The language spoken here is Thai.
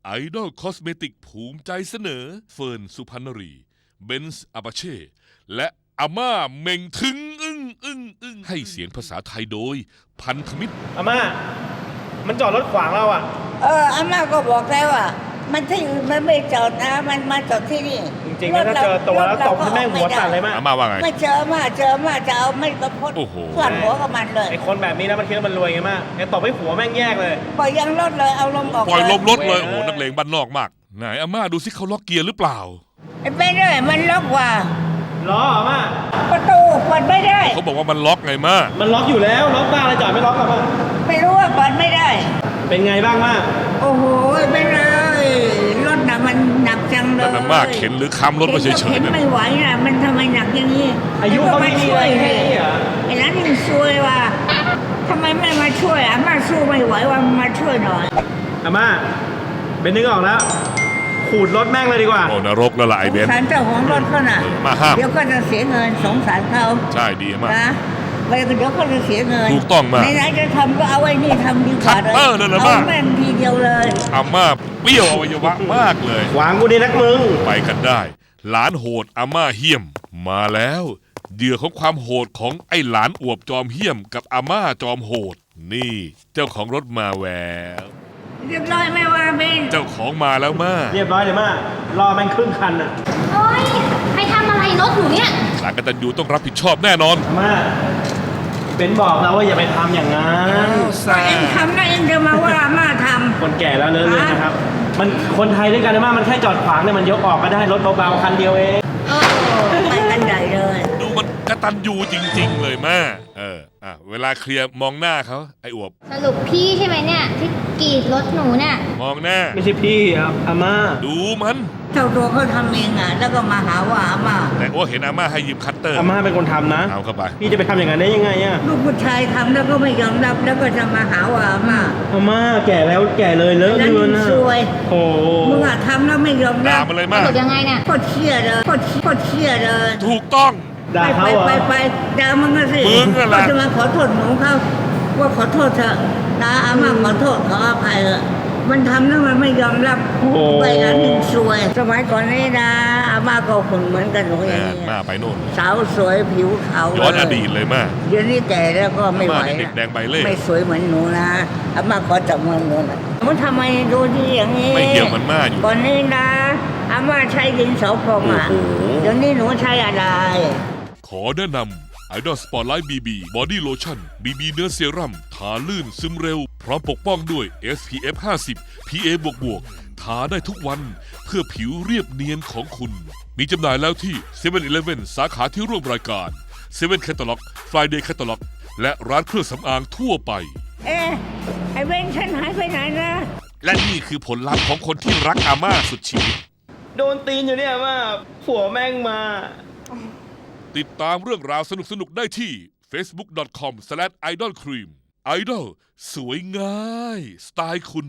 ไอดอลคอสเมติกภูมิใจเสนอเฟิร์นสุพรรณรีเบนซ์อาปาเช่และอาม่าเม่งถึงอึ้งให้เสียงภาษาไทยโดยพันธมิตรอาม่ามันจอดรถขวางเราอ่ะอาม่าก็บอกแล้วว่ามันที่อื่นมันไม่จอดนะมันมาจอดที่นี่จริงๆถ้าเจอตัวแล้วตบให้แม่งหัวสั่นเลยอาม่าว่าไงไม่เจอมาจะเอาไม่กระพดฟาดหัวกับมันเลยไอ้คนแบบนี้นะมันคิดว่ามันรวยไงมากแกตบให้หัวแม่งแยกเลยปล่อยยังรถเลยเอาลมออกปล่อยลมรถเลยโอ้นักเลงบ้านนอกมากไหนอาม่าดูสิเขาล็อกเกียร์หรือเปล่าไม่ได้มันล็อกว่าล้ออาม่าประตูเปิดไม่ได้เขาบอกว่ามันล็อกไงม่ามันล็อกอยู่แล้วล็อกบ้าอะไรจอดไม่ล็อกหรอม่าไม่รู้ว่าเปิดไม่ได้เป็นไงบ้างม่าโอ้โหไม่เลยรถน่ะมันหนักจังเลยแต่ม่าเข็นหรือค้ำรถมาเฉยๆเข็นไม่ไหวน่ะมันทำไมหนักอย่างนี้อายุเขาไม่ช่วยให้ไอ้นั้นยังช่วยว่าทำไมไม่มาช่วยอาม่าสู้ไม่ไหวว่ามาช่วยหน่อยอาม่าเป็นนึกออกแล้วขูดรถแม่งเลยดีกว่าโอ้นรกแล้วล่ะไอ้เบนสงสารเจ้าของรถเขาน่ะมาห้ามเดี๋ยวก็จะเสียเงินสงสารเขาใช่ดีมากนะเดี๋ยวก็จะเสียเงินถูกต้องมากไหนๆจะทำก็เอาไว้นี่ทำดีกว่าเลยเอาแม่นทีเดียวเลยอาม่าเปรี้ยวอวัยวะมากเลยหวางกูดีนักมึงไปกันได้หลานโหดอาม่าเหี้ยมมาแล้วเหยื่อของความโหดของไอ้หลานอวบจอมเหี้ยมกับอาม่าจอมโหดนี่เจ้าของรถมาแววเรียบร้อยไหมวะเบนเจ้าของมาแล้วม่าเรียบร้อยเลยม่ารอแม่งครึ่งคันอ่ะโอ๊ยใครทำอะไรรถหนูเนี่ยหลานกตัญญูต้องรับผิดชอบแน่นอนม่าเป็นบอกแล้วว่าอย่าไปทำอย่างนั้นเองทำแล้วเองจะมาว่าม่าทำคนแก่แล้วเลอะๆนะครับมันคนไทยด้วยกันนะม่ามันแค่จอดขวางเนี่ยมันยกออกก็ได้รถเบาๆคันเดียวเองไปกันใหญ่เลยดูมันกตัญญูจริงๆเลยม่าเวลาเคลียร์มองหน้าเขาไอ้อวบสรุปพี่ใช่ไหมเนี่ยที่กรีดรถหนูเนี่ยมองหน้าไม่ใช่พี่ครับอาม่าดูมันเจ้าตัวเขาทำเองอ่ะแล้วก็มาหาว่าอาม่าแต่ว่าเห็นอาม่าให้ยืมคัตเตอร์อาม่าเป็นคนทำนะเอาเข้าไปพี่จะไปทำอย่างนั้นได้ยังไงอ่ะลูกผู้ชายทำแล้วก็ไม่ยอมรับแล้วก็จะมาหาว่าอาม่าแก่แล้วแก่เลยเลอะเลือนนะซวยโอ้มึงอะทำแล้วไม่ยอมรับด่ามันเลยมากยังไงเนี่ยโคตรเชี่ยเลยโคตรเชี่ยเลยถูกต้องด่าเขาไปด่ามึงก็สิก็จะมาขอโทษหนูเขาว่าขอโทษเถอะนะอาม่าขอโทษขออภัยเถอะมันทำแล้วมันไม่ยอมรับไปแล้วหนึ่งซวยสมัยก่อนนี่นะอาม่าก็หุ่นเหมือนกันหนูอย่างนี้มาไปโน่นสาวสวยผิวขาวย้อนอดีตเลยมาเดี๋ยวนี้แก่แล้วก็ไม่ไหวเด็กแดงใบเล่ไม่สวยเหมือนหนูนะอาม่าขอจับมือหนูนะมันทำไมดูดีอย่างนี้ไม่เกี่ยวมันมาอยู่ก่อนนี้นะอาม่าใช้ดินสอพองอ่ะเดี๋ยวนี้หนูใช้อะไรขอแนะนำไอดอลสปอร์ตไลท์BBบอดี้โลชั่น BB เนื้อเซรั่มทาลื่นซึมเร็วพร้อมปกป้องด้วย SPF 50 PA บวกทาได้ทุกวันเพื่อผิวเรียบเนียนของคุณมีจำหน่ายแล้วที่ 7-Eleven สาขาที่ร่วมรายการ7 Catalog Friday Catalog และร้านเครื่องสำอางทั่วไปไอเว้นฉันหายไปไหนนะและนี่คือผลลัพธ์ของคนที่รักอาม่าสุดชีวิตโดนตีนอยู่เนี่ยว่าผัวแม่งมาติดตามเรื่องราวสนุกๆได้ที่ facebook.com/idolcream ไอดอลสวยง่ายสไตล์คุณ